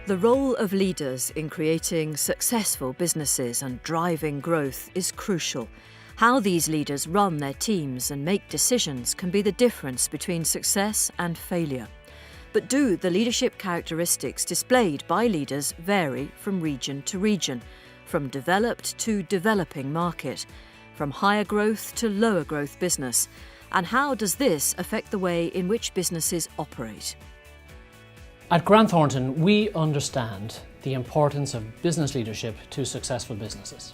The role of leaders in creating successful businesses and driving growth is crucial. How these leaders run their teams and make decisions can be the difference between success and failure. But do the leadership characteristics displayed by leaders vary from region to region, from developed to developing market, from higher growth to lower growth business? And how does this affect the way in which businesses operate? At Grant Thornton, we understand the importance of business leadership to successful businesses.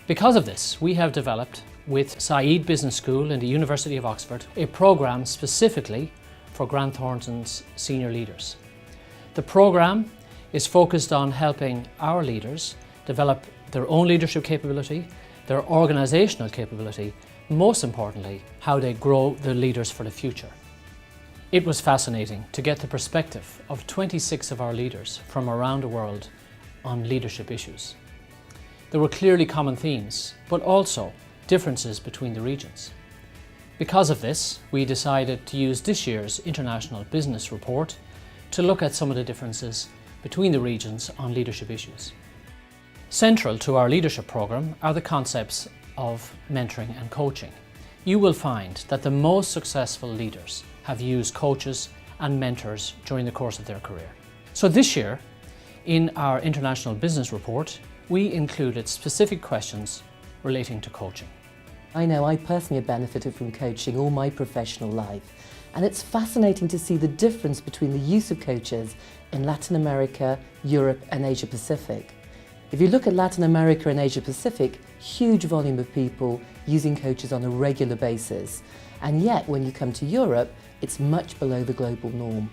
Because of this, we have developed with Said Business School in the University of Oxford a programme specifically for Grant Thornton's senior leaders. The programme is focused on helping our leaders develop their own leadership capability, their organisational capability, most importantly, how they grow their leaders for the future. It was fascinating to get the perspective of 26 of our leaders from around the world on leadership issues. There were clearly common themes, but also differences between the regions. Because of this, we decided to use this year's International Business Report to look at some of the differences between the regions on leadership issues. Central to our leadership programme are the concepts of mentoring and coaching. You will find that the most successful leaders have used coaches and mentors during the course of their career. So this year, in our International Business Report, we included specific questions relating to coaching. I know I personally have benefited from coaching all my professional life, and it's fascinating to see the difference between the use of coaches in Latin America, Europe and Asia Pacific. If you look at Latin America and Asia Pacific, huge volume of people using coaches on a regular basis. And yet, when you come to Europe, it's much below the global norm.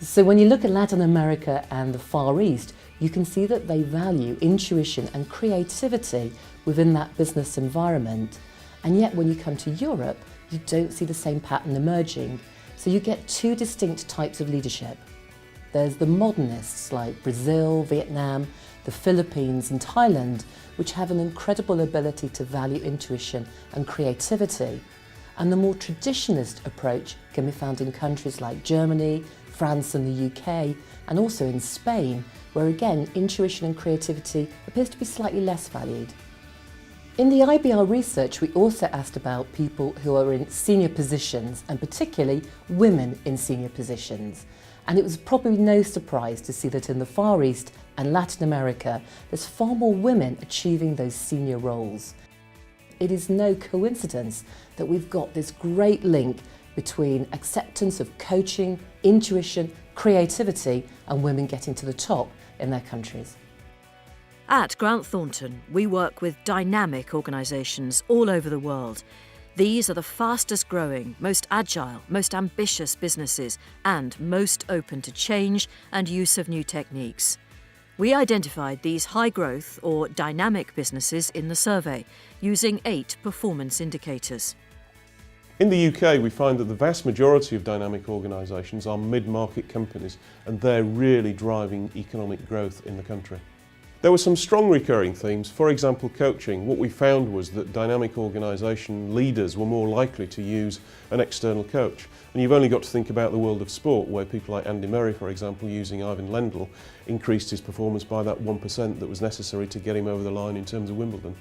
So when you look at Latin America and the Far East, you can see that they value intuition and creativity within that business environment. And yet, when you come to Europe, you don't see the same pattern emerging. So you get two distinct types of leadership. There's the modernists like Brazil, Vietnam, the Philippines and Thailand, which have an incredible ability to value intuition and creativity. And the more traditionalist approach can be found in countries like Germany, France and the UK, and also in Spain, where again, intuition and creativity appears to be slightly less valued. In the IBR research, we also asked about people who are in senior positions, and particularly women in senior positions. And it was probably no surprise to see that in the Far East and Latin America, there's far more women achieving those senior roles. It is no coincidence that we've got this great link between acceptance of coaching, intuition, creativity and women getting to the top in their countries. At Grant Thornton, we work with dynamic organisations all over the world. These are the fastest growing, most agile, most ambitious businesses and most open to change and use of new techniques. We identified these high growth or dynamic businesses in the survey using 8 performance indicators. In the UK, we find that the vast majority of dynamic organisations are mid-market companies, and they're really driving economic growth in the country. There were some strong recurring themes. For example, coaching. What we found was that dynamic organisation leaders were more likely to use an external coach. And you've only got to think about the world of sport, where people like Andy Murray, for example, using Ivan Lendl, increased his performance by that 1% that was necessary to get him over the line in terms of Wimbledon.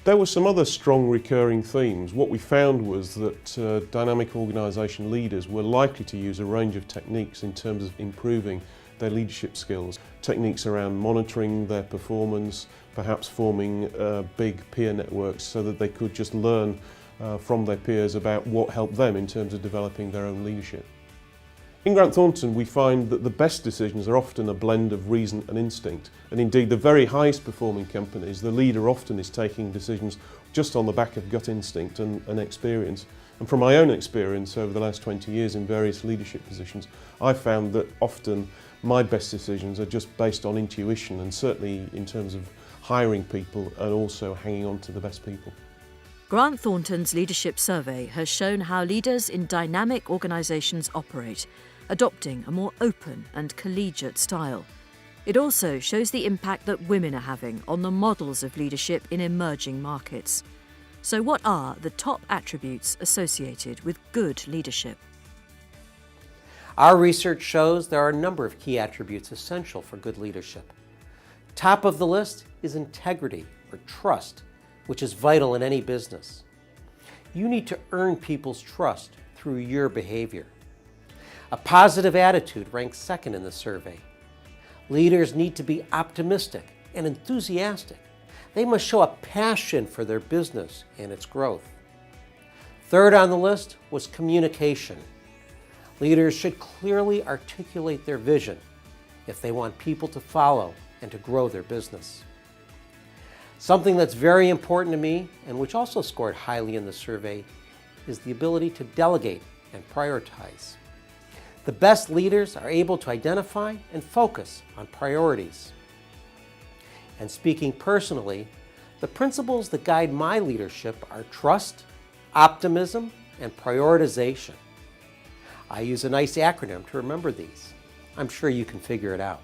There were some other strong recurring themes. What we found was that dynamic organisation leaders were likely to use a range of techniques in terms of improving their leadership skills. Techniques around monitoring their performance, perhaps forming big peer networks so that they could just learn from their peers about what helped them in terms of developing their own leadership. In Grant Thornton, we find that the best decisions are often a blend of reason and instinct. And indeed, the very highest performing companies, the leader often is taking decisions just on the back of gut instinct and experience. And from my own experience over the last 20 years in various leadership positions, I've found that often my best decisions are just based on intuition, and certainly in terms of hiring people and also hanging on to the best people. Grant Thornton's leadership survey has shown how leaders in dynamic organisations operate, adopting a more open and collegiate style. It also shows the impact that women are having on the models of leadership in emerging markets. So what are the top attributes associated with good leadership? Our research shows there are a number of key attributes essential for good leadership. Top of the list is integrity or trust, which is vital in any business. You need to earn people's trust through your behavior. A positive attitude ranks second in the survey. Leaders need to be optimistic and enthusiastic. They must show a passion for their business and its growth. Third on the list was communication. Leaders should clearly articulate their vision if they want people to follow and to grow their business. Something that's very important to me, and which also scored highly in the survey, is the ability to delegate and prioritize. The best leaders are able to identify and focus on priorities. And speaking personally, the principles that guide my leadership are trust, optimism, and prioritization. I use a nice acronym to remember these. I'm sure you can figure it out.